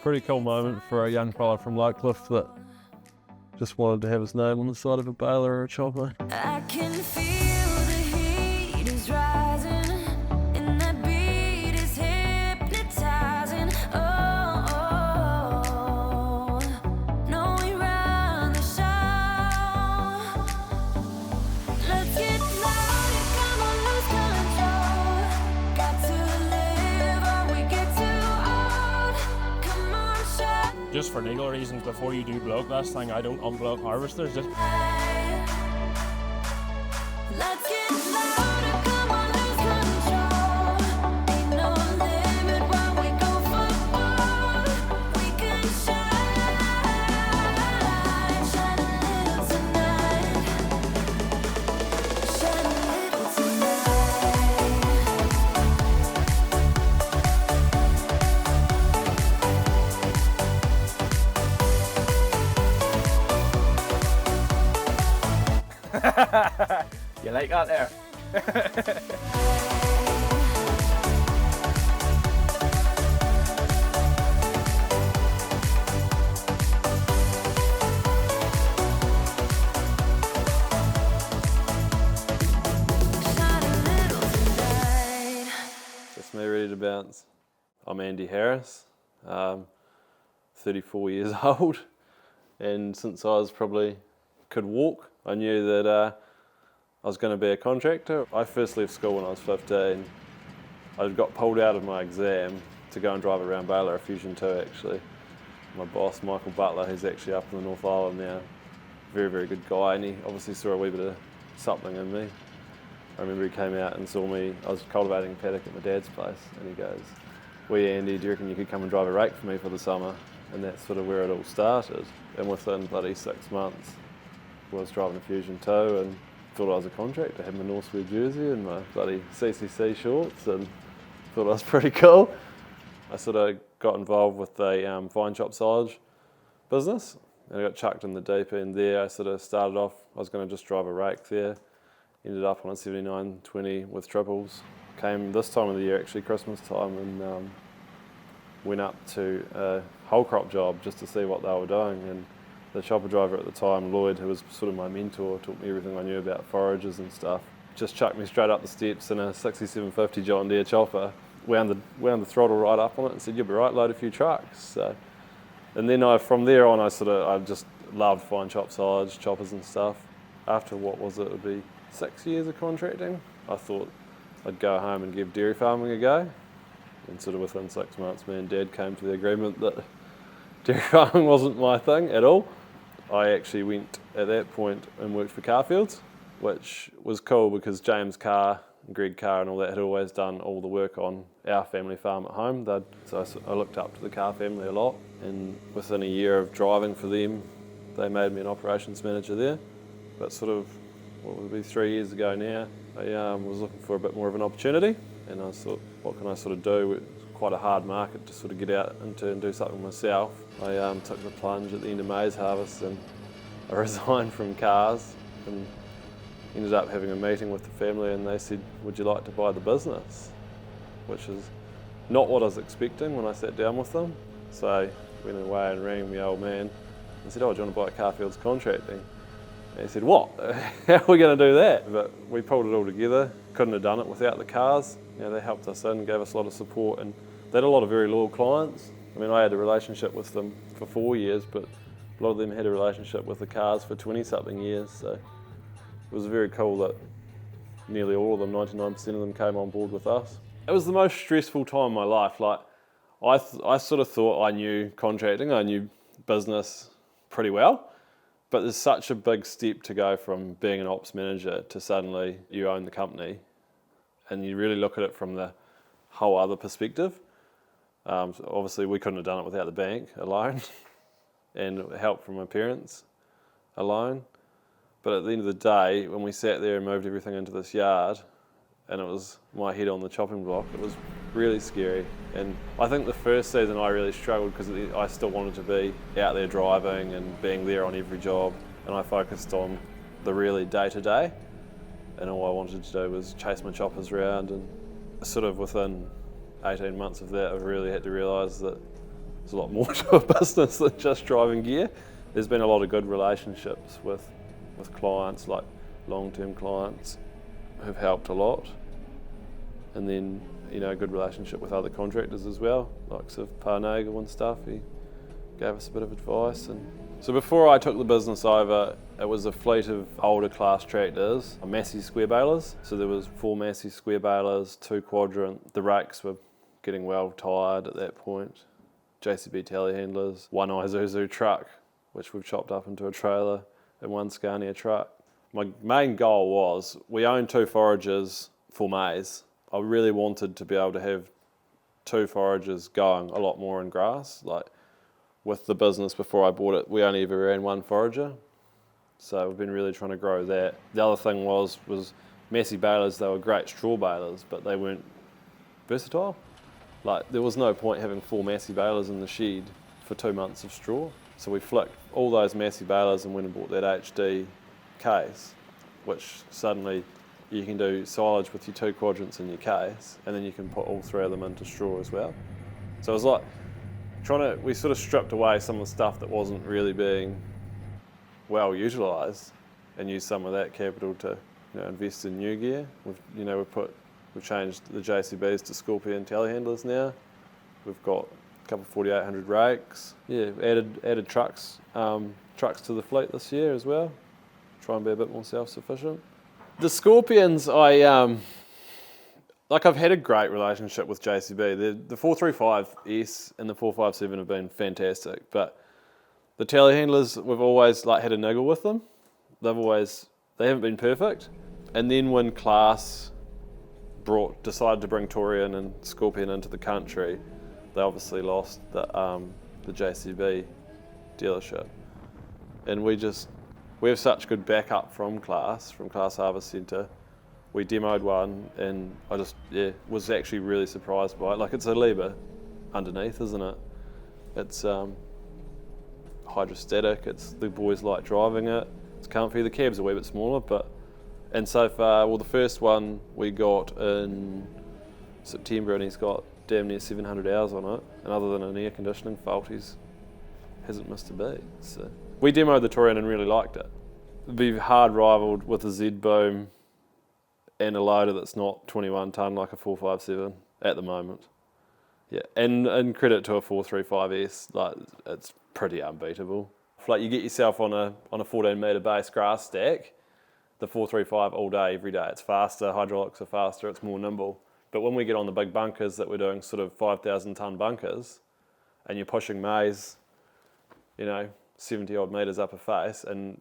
Pretty cool moment for a young fella from Lowcliffe that just wanted to have his name on the side of a baler or a chopper. I can feel the heat is rising, and that beat is hypnotizing. Oh, no, we run the show. Let's get loud, come on, lose control. Got to live or we get too old. Come on, show. Just for legal reasons, before you do block this thing, I don't unblock harvesters. Let's get louder, come on, lose control. Ain't no limit when we go for more. We can shine, shine a little tonight. Shine a little You like that there? That's me ready to bounce. I'm Andy Harris, 34 years old, and since I was probably could walk, I knew that I was going to be a contractor. I first left school when I was 15. I got pulled out of my exam to go and drive around baler, a Fusion 2 actually. My boss, Michael Butler, who's actually up in the North Island now, very, very good guy, and he obviously saw a wee bit of something in me. I remember he came out and saw me, I was cultivating a paddock at my dad's place, and he goes, "Wee Andy, do you reckon you could come and drive a rake for me for the summer?" And that's sort of where it all started. And within bloody 6 months, I was driving a Fusion 2 and thought I was a contractor. I had my Northwest jersey and my bloody CCC shorts and thought I was pretty cool. I sort of got involved with a vine chop silage business and I got chucked in the deep end there. I sort of started off, I was going to just drive a rake there. Ended up on a 79-20 with triples. Came this time of the year, actually Christmas time, and went up to a whole crop job just to see what they were doing. And the chopper driver at the time, Lloyd, who was sort of my mentor, taught me everything I knew about foragers and stuff. Just chucked me straight up the steps in a 6750 John Deere chopper, wound the throttle right up on it and said, "You'll be right, load a few trucks." So, and then from there on, I just loved fine chop silage, choppers and stuff. After what was it, would be 6 years of contracting, I thought I'd go home and give dairy farming a go. And sort of within 6 months, me and Dad came to the agreement that dairy farming wasn't my thing at all. I actually went at that point and worked for Carfields, which was cool because James Carr, Greg Carr and all that had always done all the work on our family farm at home. So I looked up to the Carr family a lot, and within a year of driving for them, they made me an operations manager there. But sort of, what would it be, 3 years ago now, I was looking for a bit more of an opportunity, and I thought, what can I sort of do? It was quite a hard market to sort of get out into and do something myself. I took the plunge at the end of maize harvest and I resigned from Cars and ended up having a meeting with the family, and they said, "Would you like to buy the business?" Which is not what I was expecting when I sat down with them. So I went away and rang my old man and said, "Oh, do you want to buy Carfields Contracting?" And he said, "What? How are we going to do that?" But we pulled it all together. Couldn't have done it without the Cars. You know, they helped us in, gave us a lot of support, and they had a lot of very loyal clients. I mean, I had a relationship with them for 4 years, but a lot of them had a relationship with the Cars for 20-something years. So it was very cool that nearly all of them, 99% of them, came on board with us. It was the most stressful time of my life. Like, I sort of thought I knew contracting, I knew business pretty well. But there's such a big step to go from being an ops manager to suddenly you own the company, and you really look at it from the whole other perspective. So obviously we couldn't have done it without the bank alone and help from my parents alone. But at the end of the day, when we sat there and moved everything into this yard, and it was my head on the chopping block, it was really scary. And I think the first season I really struggled because I still wanted to be out there driving and being there on every job, and I focused on the really day-to-day, and all I wanted to do was chase my choppers around. And sort of within 18 months of that, I really had to realise that there's a lot more to a business than just driving gear. There's been a lot of good relationships with clients, like long-term clients who've helped a lot. And then, a good relationship with other contractors as well, like of Parnagel and stuff. He gave us a bit of advice. And so before I took the business over, it was a fleet of older class tractors, Massey square balers. So there was 4 Massey square balers, 2 quadrant. The rakes were getting well tired at that point. JCB telehandlers, 1 Isuzu truck, which we've chopped up into a trailer, and 1 Scania truck. My main goal was, we own 2 foragers for maize. I really wanted to be able to have 2 foragers going a lot more in grass. Like with the business before I bought it, we only ever ran 1 forager. So we've been really trying to grow that. The other thing was Massey balers, they were great straw balers, but they weren't versatile. Like there was no point having 4 Massey balers in the shed for 2 months of straw. So we flicked all those Massey balers and went and bought that HD case, which suddenly you can do silage with your 2 quadrants in your case, and then you can put all 3 of them into straw as well. So it was like we sort of stripped away some of the stuff that wasn't really being well utilised, and used some of that capital to invest in new gear. We've changed the JCBs to Scorpion telehandlers now. We've got a couple of 4800 rakes. Yeah, added trucks to the fleet this year as well. Try and be a bit more self-sufficient. The Scorpions, I've had a great relationship with JCB. The 435S and the 457 have been fantastic, but the telehandlers, we've always had a niggle with them. They haven't been perfect. And then when Class decided to bring Torian and Scorpion into the country, they obviously lost the JCB dealership. And we have such good backup from Class Harvest Centre. We demoed one, and I was actually really surprised by it. It's a Liebherr underneath, isn't it? It's hydrostatic. The boys like driving it. It's comfy. The cab's a wee bit smaller, and so far, the first one we got in September, and he's got damn near 700 hours on it. And other than an air conditioning fault, hasn't missed a beat. So we demoed the Torian and really liked it. It'd be hard rivaled with a Z-boom and a loader that's not 21 tonne like a 457 at the moment. Yeah, and credit to a 435S, it's pretty unbeatable. If you get yourself on a 14 metre base grass stack, the 435 all day, every day, it's faster, hydraulics are faster, it's more nimble. But when we get on the big bunkers that we're doing, sort of 5,000 tonne bunkers, and you're pushing maize, 70 odd metres up a face, and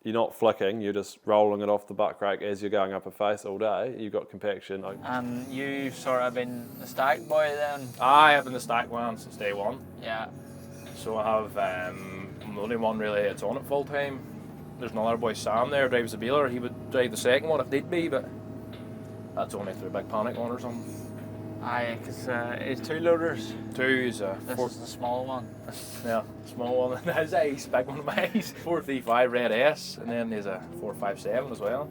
you're not flicking, you're just rolling it off the buck rake as you're going up a face all day, you've got compaction. And you've sort of been the stack boy then? I have been the stack man since day one. Yeah. So I have, I'm the only one really that's on it full time. There's another boy, Sam, there, drives the baler. He would drive the second one if need be, but that's only through a big panic one or something. Aye, because it's 2 loaders. 2 is This is the small one. Yeah, small one. That's a big one of mine. 435 Red S, and then there's a 457 as well.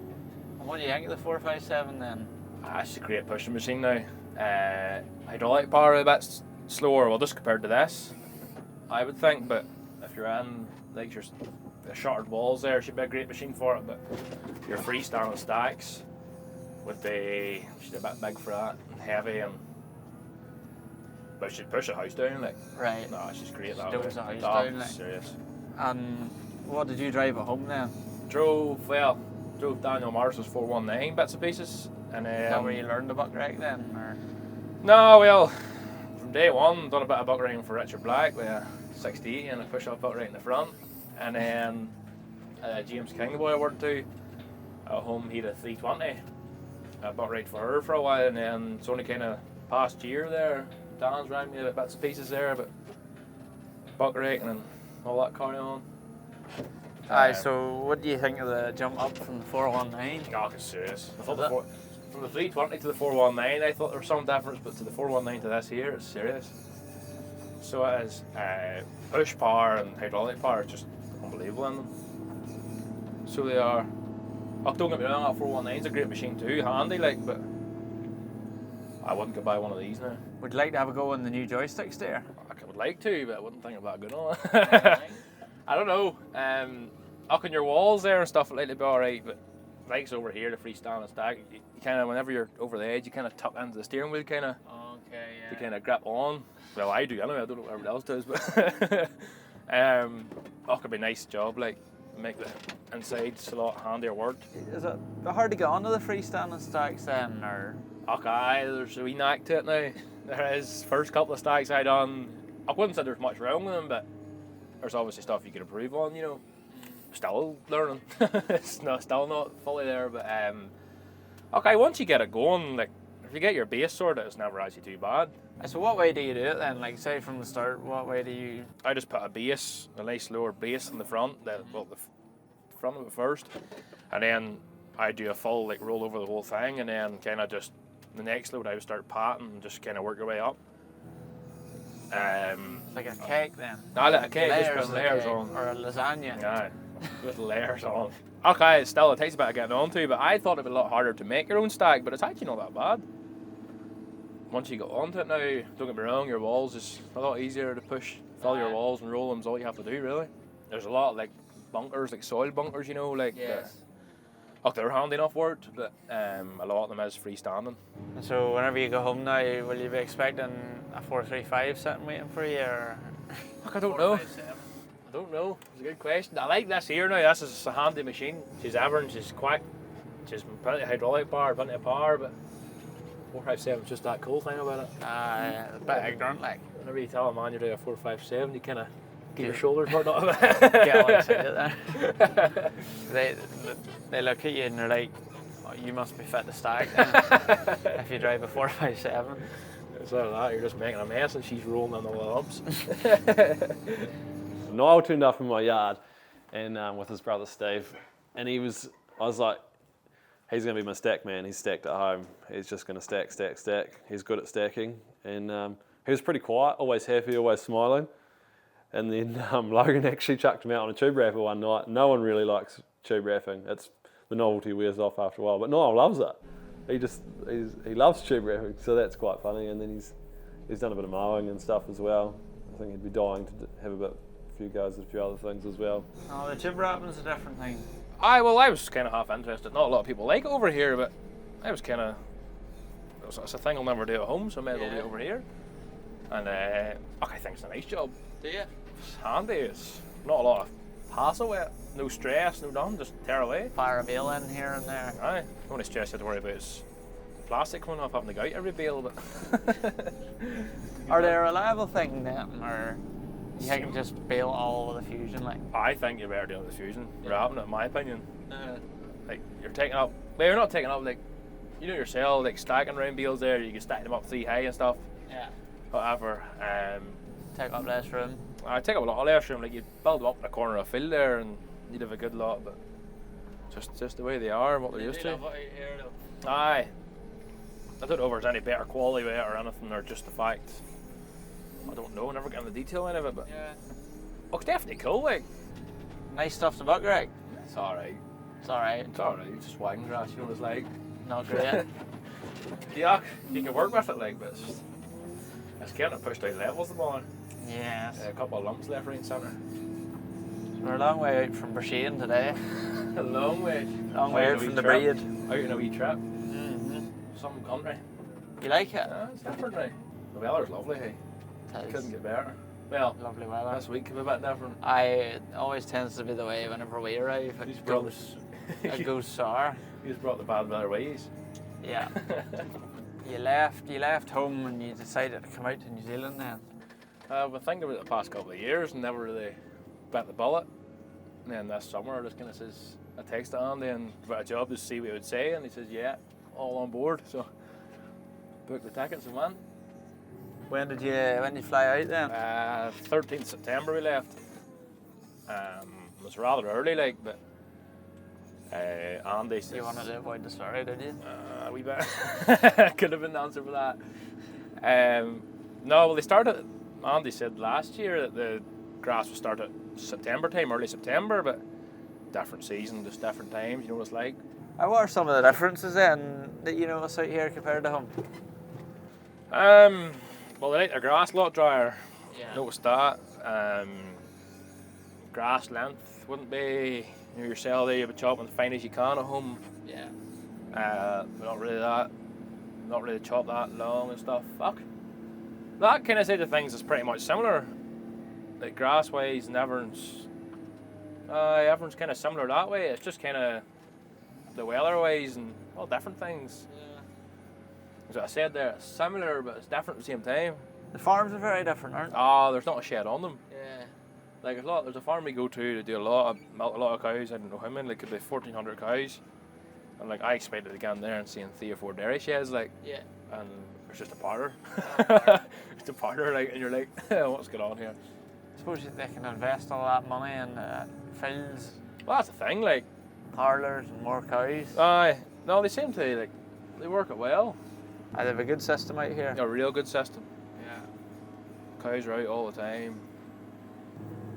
And what do you think of the 457 then? It's a great pushing machine now. Hydraulic power a bit slower, just compared to this, I would think. But if you're in the shuttered walls there, it should be a great machine for it. But your freestanding stacks she's a bit big for that and heavy, but she'd push a house down Right. No, she's great. She does a house down Serious. And what did you drive at home then? Drove Daniel Mars's 419 bits and pieces, and Is that where you learned the buck rake then? Or? No, from day one done a bit of buck raking for Richard Black with a 60 and a push-up buck rake in the front, and then James King, the boy I worked to at home, he had a 320. I buck raked for her for a while, and then it's only kind of past year there, Dan's rang me about bits and pieces there, but buck raking and all that carry on. Aye, so what do you think of the jump up from the 419? No, it's serious. I thought from the 320 to the 419, I thought there was some difference, but to the 419 to this here, it's serious. So it is. Push power and hydraulic power is just unbelievable in them. So they are. Oh, don't get me wrong, that 419 is a great machine too, handy but I wouldn't go buy one of these now. Would you like to have a go on the new joysticks there? I would like to, but I wouldn't think about going on. I don't know. Up on your walls there and stuff, like to be alright, but likes over here, the freestanding stack, you kind of, whenever you're over the edge, you kind of tuck into the steering wheel, kind of. Okay, yeah. To kind of grip on. Well, I do anyway. I don't know what everyone else does, but could be a nice job, like make the insides a lot handier work. Is it hard to get onto the freestanding stacks then, or? Okay, there's a wee knack to it now. There is. First couple of stacks I done, I wouldn't say there's much wrong with them, but there's obviously stuff you could improve on, you know. Still learning. It's still not fully there, but okay, once you get it going, like if you get your base sorted, it's never actually too bad. So what way do you do it then? Like say from the start, what way do you? I just put a nice lower base in the front, the front of it first, and then I do a full like roll over the whole thing, and then kind of just the next load I would start patting and just kind of work your way up. Like a cake then? No, like a cake, just Layers put layers of on. cake, or a lasagna? Yeah, with layers on. Okay, it takes a bit of getting onto, but I thought it'd be a lot harder to make your own stack, but it's actually not that bad. Once you get onto it now, don't get me wrong, your walls is a lot easier to push, fill your walls and roll them is all you have to do really. There's a lot of like bunkers, like soil bunkers, you know, like they're handy enough for it, but a lot of them is freestanding. And so whenever you go home now, will you be expecting a 435 sitting waiting for you, or? Look, I don't know. I don't know. It's a good question. I like this here now. This is a handy machine. She's Evern, she's quick, she's plenty of hydraulic power, plenty of power, but 457 is just that cool thing about it. A bit ignorant, like. Whenever you tell a man you're doing a 457, you kind of get your shoulders hurt out of it. Get all excited there. They look at you and they're like, oh, you must be fit to stack then, if you drive a 457. Instead of that, you're just making a mess and she's rolling on the lumps. Niall turned up in my yard and with his brother Steve, and I was like, he's going to be my stack man. He's stacked at home. He's just going to stack. He's good at stacking, and he was pretty quiet, always happy, always smiling. And then Logan actually chucked him out on a tube wrapper one night. No one really likes tube wrapping. The novelty wears off after a while, but Niall loves it. He loves tube wrapping, so that's quite funny. And then he's done a bit of mowing and stuff as well. I think he'd be dying to have a few goes at a few other things as well. Oh, the tube wrapping's a different thing. I was kind of half interested. Not a lot of people like it over here, but I was kind of. It's a thing I'll never do at home, so I may as well do it over here. And I think it's a nice job. Do you? It's handy. It's not a lot of hassle with it. No stress, no nothing. Just tear away. Fire a bale in here and there. Aye. The only stress you have to worry about is the plastic coming off having to go out every bale. But Are they a reliable thing then, or you can just bale all of the fusion like? I think you're better doing it with fusion. Wrapping it, in my opinion. Like you're taking up. Well, you're not taking up like. You know yourself, like stacking round bales there. You can stack them up 3 high and stuff. Yeah. Whatever. Take up less room. I take up a lot of less room. Like you build them up in a corner of a field there, and you'd have a good lot. But just the way they are, and what they're used to. Aye. I don't know if there's any better quality with it or anything, or just the fact. I don't know. I never get into the detail of it, but Yeah. it's definitely cool. Like Nice stuff to buck, Greg. it's alright. It's alright. It's alright. It's just wagon grass. You know what it's like. Not great. Yeah, you can work with it, like, but it's getting it pushed out levels the ball. Yes. A couple of lumps left, right, and centre. We're a long way out from Brasheen today. A long way. Long way out from the breed. Out in a wee trip. Mm-hmm. Some country. You like it? Yeah, it's different now. The weather's lovely, hey. It Couldn't is. get better. Well, Lovely weather. this week could be a bit different. It always tends to be the way whenever we arrive. He's It brought goes, it goes sour. You just brought the bad weather ways. Yeah. You left home and you decided to come out to New Zealand then. I've been thinking about it the past couple of years and never really bit the bullet. And then this summer I just kind of says, I texted Andy and about a job to see what he would say, and he says, yeah, all on board. So booked the tickets and went. When did you fly out then? 13th September we left. It was rather early, like, but Andy says, You wanted to avoid the story, did you? a wee bit. Could have been the answer for that. No, well, they started. Andy said last year that the grass would start at September time, early September, but different season, just different times. You know what it's like. What are some of the differences then that you notice out here compared to home? Well, they like their grass a lot drier. Yeah. Noticed that. Grass length wouldn't be, you know, yourself there, you'd be chopping as fine as you can at home. Yeah. But not really that. Not really chop that long and stuff. Fuck. That kind of side of things is pretty much similar. Like grass wise and everyone's kind of similar that way. It's just kind of the weather wise and all different things. Yeah. As I said there, it's similar but it's different at the same time. The farms are very different, aren't they? There's not a shed on them. Yeah. Like there's a farm we go to do milk a lot of cows. I don't know how many. Like could be 1,400 cows. And like I expected to get in there and seeing 3 or 4 dairy sheds, like. Yeah. And there's just a parlour. It's a parlour, like, and you're like, what's going on here? I suppose they can invest all that money in fields, Well, that's the thing, like. parlours, and more cows. No, they seem to like, they work it well. They have a good system out here. A real good system. Yeah. Cows are out all the time.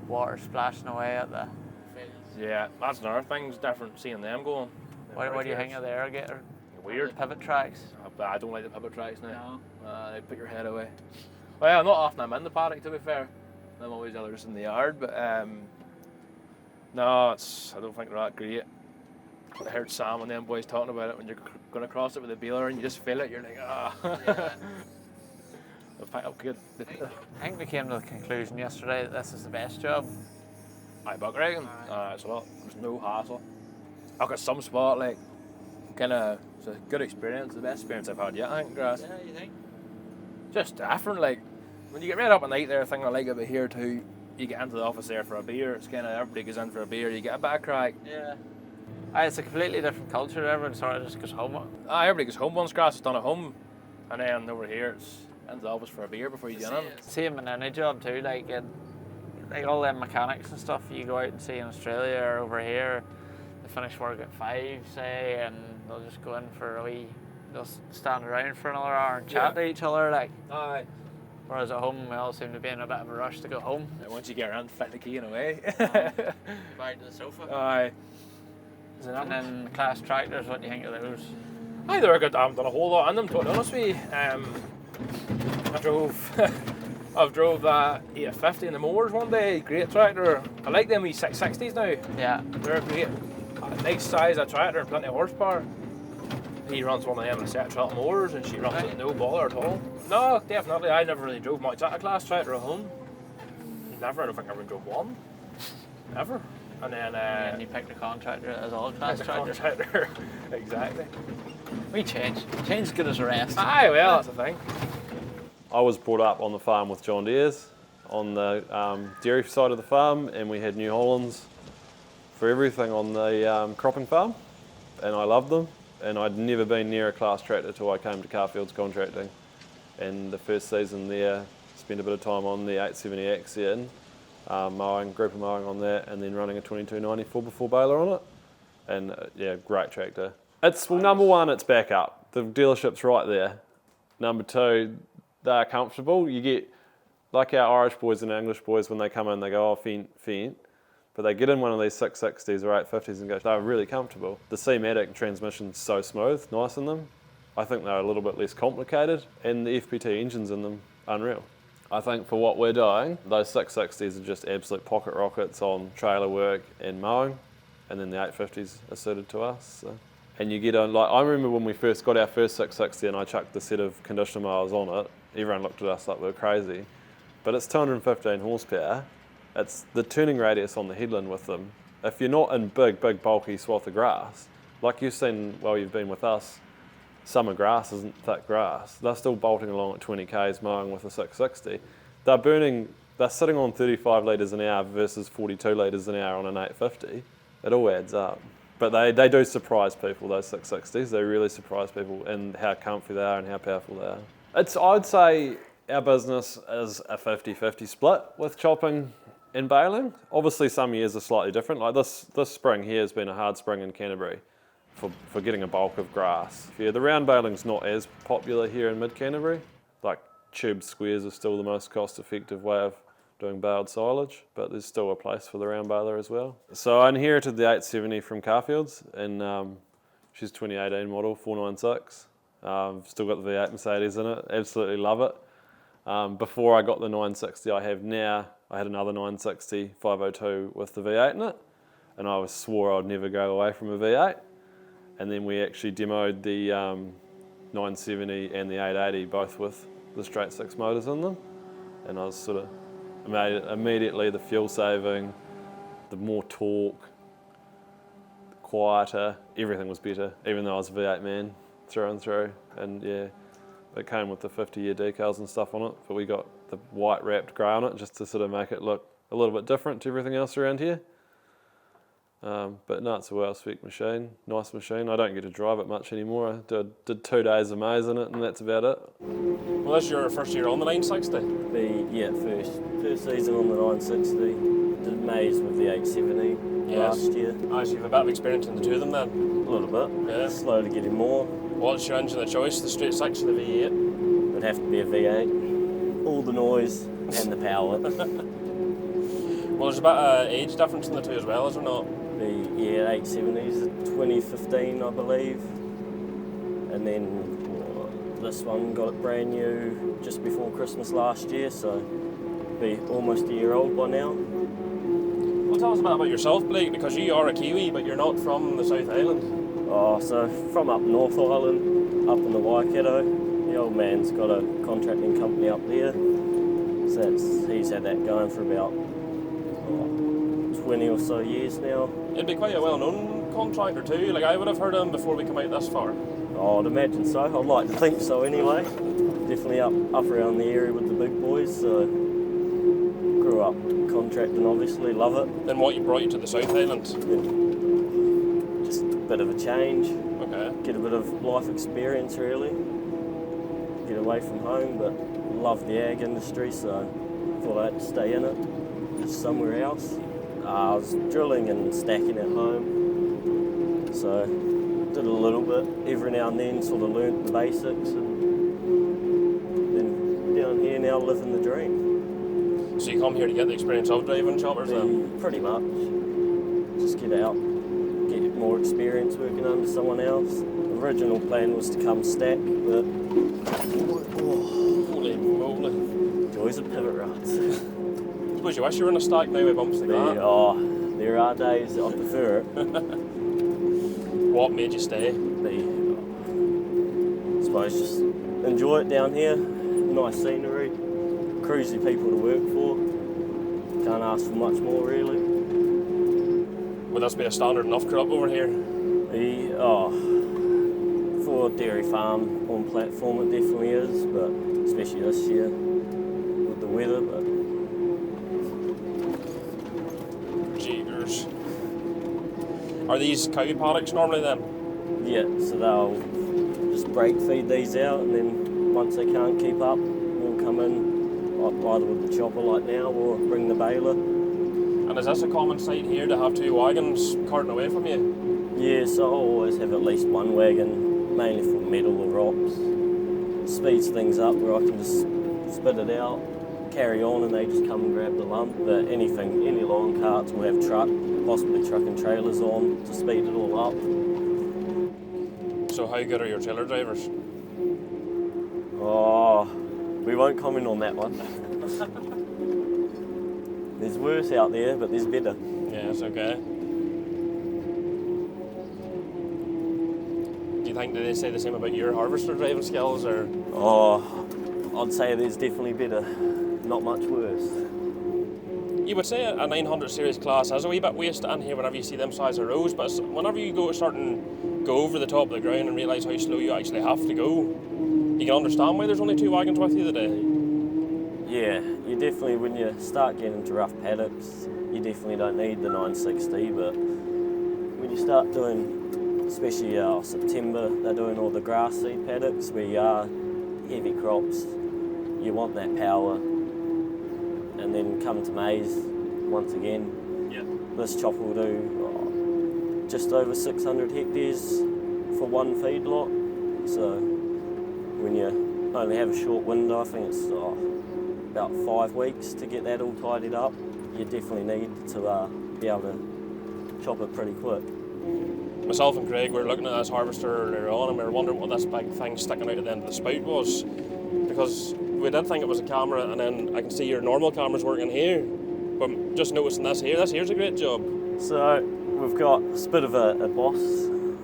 Water splashing away at the fields. Yeah, that's another thing. It's different seeing them going. What do you think of the irrigator? Weird. The pivot tracks. I don't like the pivot tracks now. No. They put your head away. Well, not often I'm in the paddock, to be fair. I'm always either just in the yard, but no, I don't think they're that great. I heard Sam and them boys talking about it when you're going to cross it with a baler and you just feel it, you're like, Yeah. They'll pick up good. I think we came to the conclusion yesterday that this is the best job. Buck rigging. It's a lot. There's no hassle. I've got some spot, like, it's a good experience, the best experience I've had yet, I think, grass. Yeah, you think? Just different, like, when you get right up at night there, the thing I like about here too, you get into the office there for a beer, it's kind of, everybody goes in for a beer, you get a bad crack. Yeah. It's a completely different culture. Everyone sort of just goes home. Everybody goes home once grass is done at home, and then over here it's into the office for a beer before you get in. Same in any job too, like all them mechanics and stuff you go out and see in Australia or over here, they finish work at 5, say, and they'll just go in for a wee, they'll stand around for another hour and chat to each other, like. Aye. Whereas at home we all seem to be in a bit of a rush to go home. Once you get around, fit the key and away. Back to the sofa. Aye. And then class tractors, what do you think of those? Aye, they're good. I haven't done a whole lot on them, to be honest with you. I've drove that 850 in the mowers one day, great tractor. I like them wee 660s now. Yeah. They're great. Nice size of tractor and plenty of horsepower. He runs one of them in a set of tractor mowers and she runs it no bother at all. No, definitely. I never really drove much at a class tractor at home. Never. I don't think I ever drove one. Never. And then And you pick the contractor as all class as a tractor. contractor. Exactly. We change. Change as good as the rest. Aye, well, that's the thing. I was brought up on the farm with John Deere's on the dairy side of the farm, and we had New Hollands for everything on the cropping farm, and I loved them. And I'd never been near a class tractor till I came to Carfield's Contracting. And the first season there, spent a bit of time on the 870X in, group of mowing on that, and then running a 2290 4x4 baler on it. And yeah, great tractor. Number one, it's back up. The dealership's right there. Number two, they're comfortable. You get, like our Irish boys and English boys, when they come in, they go, oh, feint. But they get in one of these 660s or 850s and go, they're really comfortable. The C-Matic transmission's so smooth, nice in them. I think they're a little bit less complicated, and the FPT engines in them, unreal. I think for what we're doing, those 660s are just absolute pocket rockets on trailer work and mowing, and then the 850s are suited to us. So. And you get on, like, I remember when we first got our first 660 and I chucked the set of conditioner mowers on it, everyone looked at us like we were crazy. But it's 215 horsepower. It's the turning radius on the headland with them. If you're not in big bulky swath of grass, like you've seen while you've been with us, summer grass isn't thick grass. They're still bolting along at 20 k's mowing with a 660. They're sitting on 35 litres an hour versus 42 litres an hour on an 850. It all adds up. But they do surprise people, those 660s. They really surprise people in how comfy they are and how powerful they are. I'd say our business is a 50-50 split with chopping and baling. Obviously some years are slightly different. Like this spring here has been a hard spring in Canterbury for getting a bulk of grass. Yeah, the round baling's not as popular here in mid-Canterbury. Like tube squares are still the most cost-effective way of doing baled silage, but there's still a place for the round baler as well. So I inherited the 870 from Carfield's, and she's 2018 model, 496. Still got the V8 Mercedes in it, absolutely love it. Before I got the 960 I have now, I had another 960 502 with the V8 in it, and I swore I'd never go away from a V8. And then we actually demoed the 970 and the 880, both with the straight six motors in them. And I was sort of immediately the fuel saving, the more torque, the quieter, everything was better, even though I was a V8 man through and through. And yeah, it came with the 50-year decals and stuff on it, but we got the white wrapped grey on it just to sort of make it look a little bit different to everything else around here. But no, it's a well-spec machine, nice machine. I don't get to drive it much anymore. I did 2 days of maize in it, and that's about it. Well, this is your first year on the 960? First season on the 960. Did maize with the 870 last year. So you have a bit of experience in the two of them then? A little bit. Yeah. Slowly getting more. What's your engine of choice, the straight six or the V8? Would have to be a V8. All the noise and the power. Well, there's a bit of age difference in the two as well, is there not? The 870s, 2015 I believe, and then this one got it brand new just before Christmas last year, so be almost a year old by now. Well, tell us a bit about yourself, Blake, because you are a Kiwi, but you're not from the South Island. So from up North Island, up in the Waikato. The old man's got a contracting company up there, so he's had that going for about 20 or so years now. It'd be quite a well-known contractor too, like I would have heard of him before we come out this far. I'd imagine so, I'd like to think so anyway. Definitely up around the area with the big boys, so grew up contracting obviously, love it. Then what brought you to the South Island? Just a bit of a change, Okay. get a bit of life experience really, get away from home, but love the ag industry, so thought I had to stay in it, just somewhere else. I was drilling and stacking at home, so did a little bit every now and then, sort of learnt the basics, and then down here now living the dream. So you come here to get the experience of driving choppers then? Pretty much. Just get out, get more experience working under someone else. The original plan was to come stack, but Holy moly. joys of pivot ruts. Suppose you wish you were in a stack now with bumps like that. There are days I prefer it. What made you stay? I suppose just enjoy it down here. Nice scenery, cruisy people to work for. Can't ask for much more really. Would this be a standard enough crop over here? For a dairy farm on platform it definitely is, but especially this year with the weather. But Jeegers. Are these cow paddocks normally then? yeah, so they'll just break feed these out, and then once they can't keep up, we'll come in either with the chopper like now or bring the baler. And is this a common sight here to have two wagons carting away from you? Yeah, so I'll always have at least one wagon, mainly for metal or rocks. Speeds things up where I can just spit it out, carry on, and they just come and grab the lump. But any long carts will have possibly truck and trailers on to speed it all up. So how good are your trailer drivers? Oh, we won't comment on that one. There's worse out there, but there's better. Yeah, it's okay. Do you think, do they say the same about your harvester driving skills, or? Oh, I'd say there's definitely better, not much worse. You would say a 900 series class has a wee bit wasted in here whenever you see them size of rows, but whenever you go over the top of the ground and realise how slow you actually have to go, you can understand why there's only two wagons with you today. Yeah, you definitely, when you start getting into rough paddocks, you definitely don't need the 960, but when you start doing, especially September, they're doing all the grass seed paddocks where you are heavy crops, you want that power, and then come to maize once again. Yeah. This chopper will do just over 600 hectares for one feedlot, so when you only have a short window, I think it's about 5 weeks to get that all tidied up. You definitely need to be able to chop it pretty quick. Myself and Craig were looking at this harvester earlier on, and we were wondering what this big thing sticking out at the end of the spout was, because we did think it was a camera, and then I can see your normal camera's working here. But just noticing this here's a great job. So we've got a bit of a boss.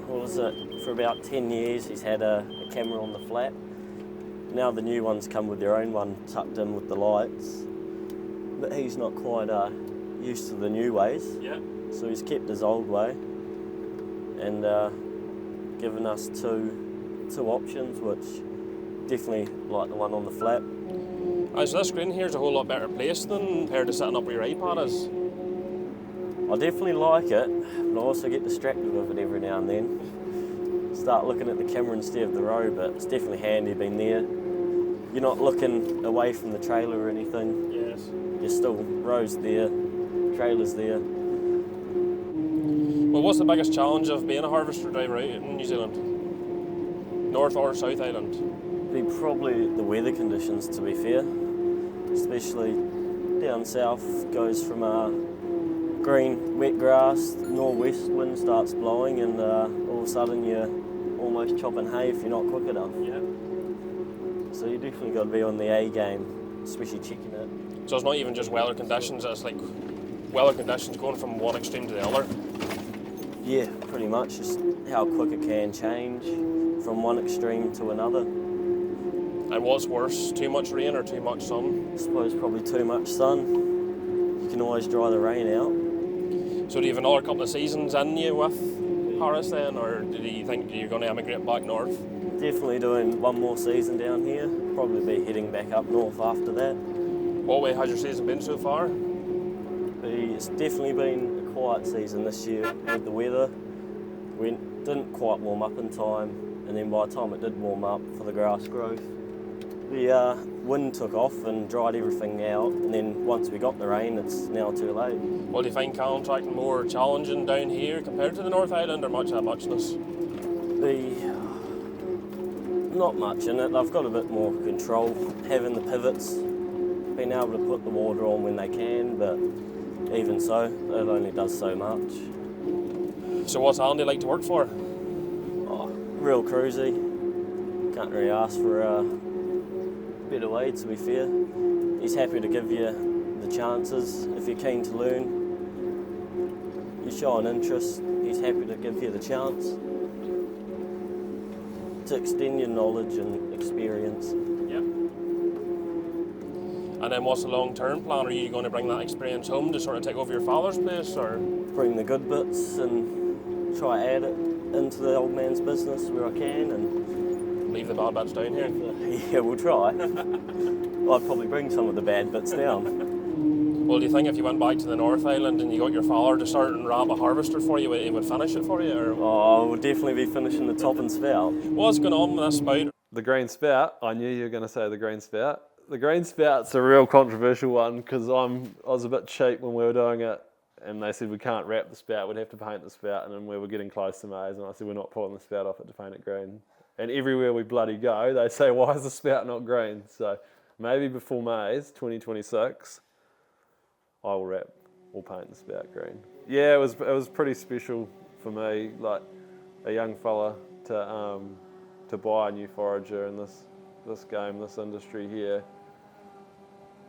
What was it? For about 10 years he's had a camera on the flat. Now the new ones come with their own one tucked in with the lights. But he's not quite used to the new ways. Yeah. So he's kept his old way and given us two options, which definitely like the one on the flat. So this screen here is a whole lot better placed than compared to setting up where your iPad is. I definitely like it, but I also get distracted with it every now and then. Start looking at the camera instead of the road, but it's definitely handy being there. You're not looking away from the trailer or anything. Yes. You're still rows there, trailers there. Well, what's the biggest challenge of being a harvester driver out in New Zealand? North or South Island? Be probably the weather conditions, to be fair. Especially down south, goes from green, wet grass, northwest wind starts blowing, and all of a sudden you're almost chopping hay if you're not quick enough. Yeah. So you definitely got to be on the A game, especially checking it. So it's not even just weather conditions, it's like weather conditions going from one extreme to the other. Yeah, pretty much, just how quick it can change from one extreme to another. And what's worse, too much rain or too much sun? I suppose probably too much sun. You can always dry the rain out. So do you have another couple of seasons in you with Harris then, or do you think you're going to emigrate back north? Definitely doing one more season down here. Probably be heading back up north after that. What way has your season been so far? It's definitely been a quiet season this year with the weather. We didn't quite warm up in time, and then by the time it did warm up for the grass growth, the wind took off and dried everything out, and then once we got the rain, it's now too late. Well, do you find contracting more challenging down here compared to the North Island, or much of a muchness? Not much in it. I've got a bit more control, having the pivots, being able to put the water on when they can, but even so, it only does so much. So what's Andy like to work for? Real cruisy. Can't really ask for a better way, to be fair. He's happy to give you the chances if you're keen to learn. You show an interest, he's happy to give you the chance to extend your knowledge and experience. Yeah. And then what's the long-term plan? Are you going to bring that experience home to sort of take over your father's place, or? Bring the good bits and try add it into the old man's business where I can, and Leave the bad bits down here? yeah, we'll try. I'd probably bring some of the bad bits down. Well, do you think if you went back to the North Island and you got your father to start and wrap a harvester for you, he would finish it for you? Or? Oh, we'll definitely be finishing the top and spout. What's going on with this spout? The green spout, I knew you were going to say the green spout. The green spout's a real controversial one because I was a bit cheap when we were doing it, and they said we can't wrap the spout, we'd have to paint the spout, and then we were getting close to maize, and I said we're not pulling the spout off it to paint it green. And everywhere we bloody go, they say, why is the spout not green? So maybe before maize, 2026, I will wrap or paint the spout green. Yeah, it was pretty special for me, like a young fella to buy a new Forager in this game, this industry here.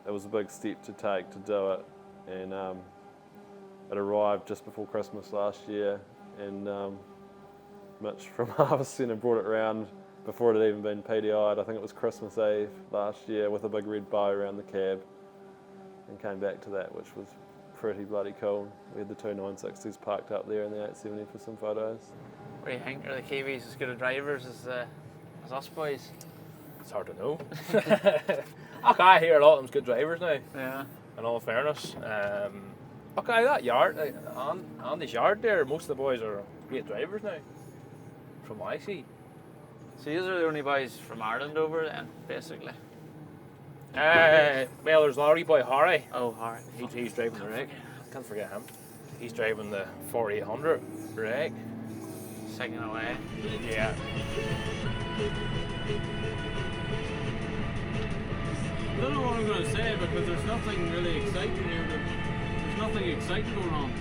It was a big step to take to do it, and it arrived just before Christmas last year, and Mitch from Harvest Centre brought it round before it had even been PDI'd. I think it was Christmas Eve last year with a big red bow around the cab, and came back to that, which was pretty bloody cool. We had the two 960s parked up there and the 870 for some photos. What do you think? Are the Kiwis as good at drivers as us boys? It's hard to know. Okay, I hear a lot of them's good drivers now, Yeah. in all fairness. Okay, that yard, Andy's yard there, most of the boys are great drivers now, from what I see. So these are the only boys from Ireland over then, basically. Well, there's Larry boy Harry. Oh, Harry. He's driving the rig. Can't forget him. He's driving the 4800 rig. Singing away. Yeah. I don't know what I'm going to say because there's nothing really exciting here. There's nothing exciting going on.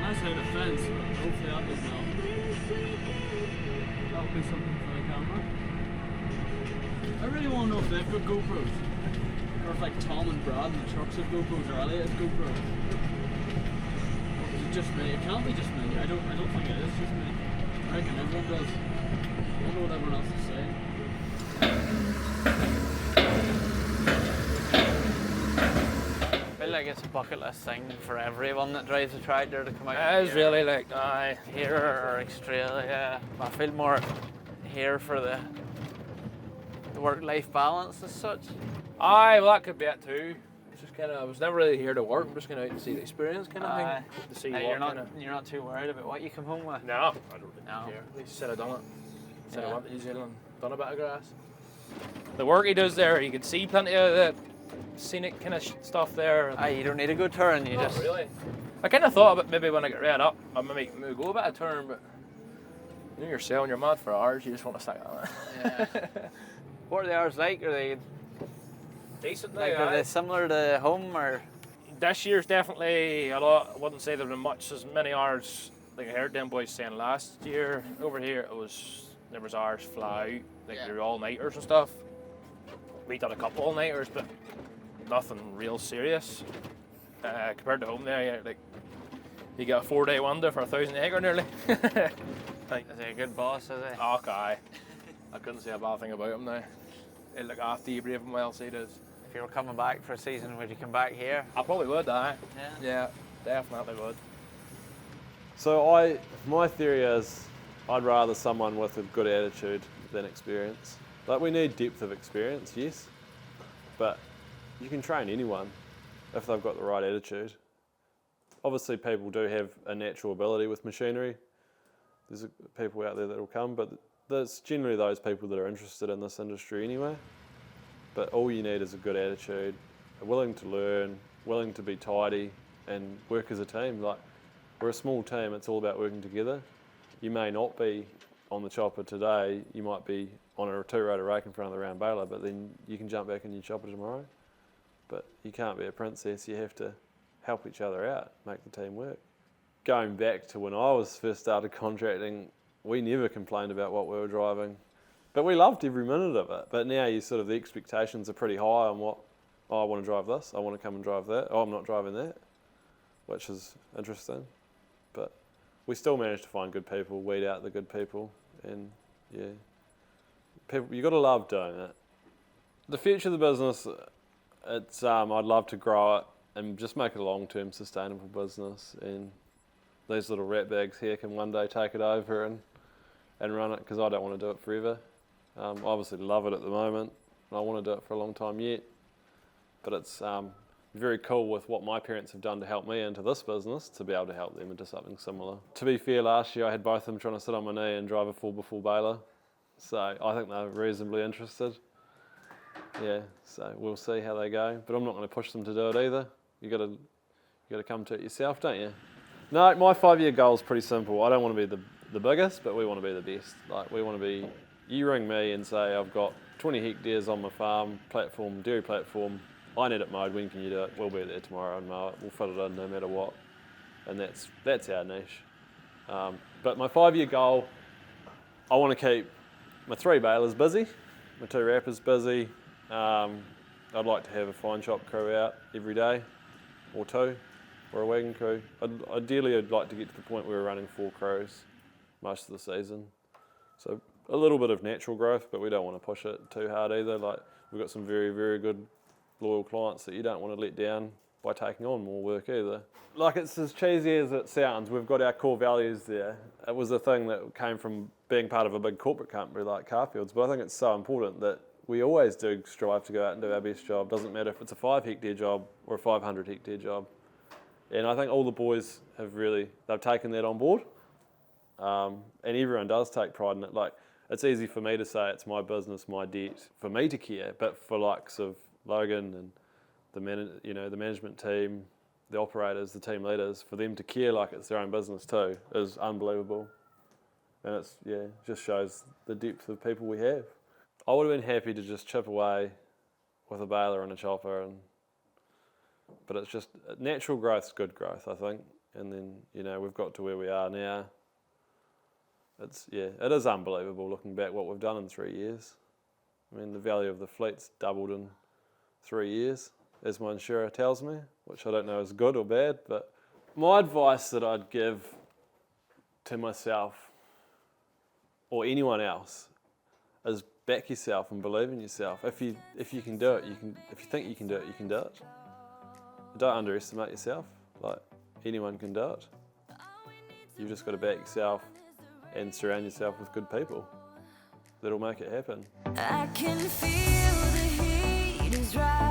Nice out of fence, but hopefully that does not. That'll be something for the camera. I really want to know if they've got GoPros. Or if like Tom and Brad and the trucks have GoPros, or Elliot has GoPros. Or is it just me? It can't be just me. I don't think it is just me. I reckon everyone does. I wonder what everyone else is saying. I feel like it's a bucket list thing for everyone that drives a tractor to come out. It is here. really like, aye. Here or Australia. I feel more here for the work-life balance as such. Aye, well that could be it too. It's just kind of, I was never really here to work. I'm just going out to see the experience kind of thing. To see Now, what you're not too worried about what you come home with. No, I don't really No. care. At least said I done it. Said I Yeah. went to New Zealand, done a bit of grass. The work he does there, you can see plenty of the scenic kind of stuff there. Aye, you don't need to go touring, you Not just... really. I kind of thought about maybe when I get read up, I maybe go a bit of touring, but you know yourself, when you're mad for hours, you just want to stick on it. Yeah. What are the hours like? Are they Decent now, like, are aye. they similar to home or? This year's definitely a lot. I wouldn't say there been as many hours like I heard them boys saying last year. Over here there was hours fly out, like Yeah. they were all nighters and stuff. We did a couple all nighters, but nothing real serious. Compared to home there, like you get a 4-day wonder for 1,000 acre nearly. Like, Is he a good boss? Is he? oh, aye. I couldn't say a bad thing about him now. He'll look after you, brave him well, so he does. If you were coming back for a season, would you come back here? I probably would, aye. Yeah. Yeah, definitely would. So my theory is I'd rather someone with a good attitude than experience. Like, we need depth of experience, yes, but you can train anyone if they've got the right attitude. Obviously people do have a natural ability with machinery. There's people out there that will come, but there's generally those people that are interested in this industry anyway. But all you need is a good attitude, willing to learn, willing to be tidy and work as a team. Like, we're a small team, it's all about working together. You may not be on the chopper today, you might be on a 2-rotor rake in front of the round baler, but then you can jump back in your chopper tomorrow. But you can't be a princess, you have to help each other out, make the team work. Going back to when I was first started contracting, we never complained about what we were driving, but we loved every minute of it. But now the expectations are pretty high on what, oh, I want to drive this, I want to come and drive that, oh, I'm not driving that, which is interesting. But we still managed to find good people, weed out the good people, and yeah, people, you got to love doing it. The future of the business, it's I'd love to grow it and just make it a long-term sustainable business, and these little rat bags here can one day take it over and run it, because I don't want to do it forever. I obviously love it at the moment, and I want to do it for a long time yet, but it's very cool with what my parents have done to help me into this business, to be able to help them into something similar. To be fair, last year I had both of them trying to sit on my knee and drive a 4x4 baler, so I think they're reasonably interested. Yeah, so we'll see how they go, but I'm not going to push them to do it either. You got to come to it yourself, don't you? No, my 5-year goal is pretty simple. I don't want to be the biggest, but we want to be the best. Like, we want to be, you ring me and say, I've got 20 hectares on my farm, platform, dairy platform, I need it mowed, when can you do it? We'll be there tomorrow and mow it, we'll fit it in no matter what. And that's our niche. But my 5-year goal, I want to keep my 3 balers busy, my 2 wrappers busy. I'd like to have a fine chop crew out every day, or 2, or a wagon crew. Ideally, I'd like to get to the point where we're running 4 crews most of the season. So a little bit of natural growth, but we don't want to push it too hard either. Like, we've got some very, very good loyal clients that you don't want to let down by taking on more work either. Like, it's as cheesy as it sounds, we've got our core values there. It was a thing that came from being part of a big corporate company like Carfields, but I think it's so important that we always do strive to go out and do our best job. Doesn't matter if it's a 5-hectare job or a 500-hectare job. And I think all the boys have they've taken that on board. And everyone does take pride in it. Like, it's easy for me to say it's my business, my debt, for me to care, but for likes of Logan and the management team, the operators, the team leaders, for them to care like it's their own business too is unbelievable. And just shows the depth of people we have. I would have been happy to just chip away with a baler and a chopper, but it's just, natural growth's good growth, I think. And then, we've got to where we are now. It is unbelievable looking back what we've done in 3 years. I mean, the value of the fleet's doubled in 3 years, as my insurer tells me, which I don't know is good or bad, but my advice that I'd give to myself or anyone else is back yourself and believe in yourself. If you can do it, you can. If you think you can do it, you can do it. Don't underestimate yourself. Like, anyone can do it. You've just got to back yourself and surround yourself with good people that'll make it happen. I can feel the heat is rising.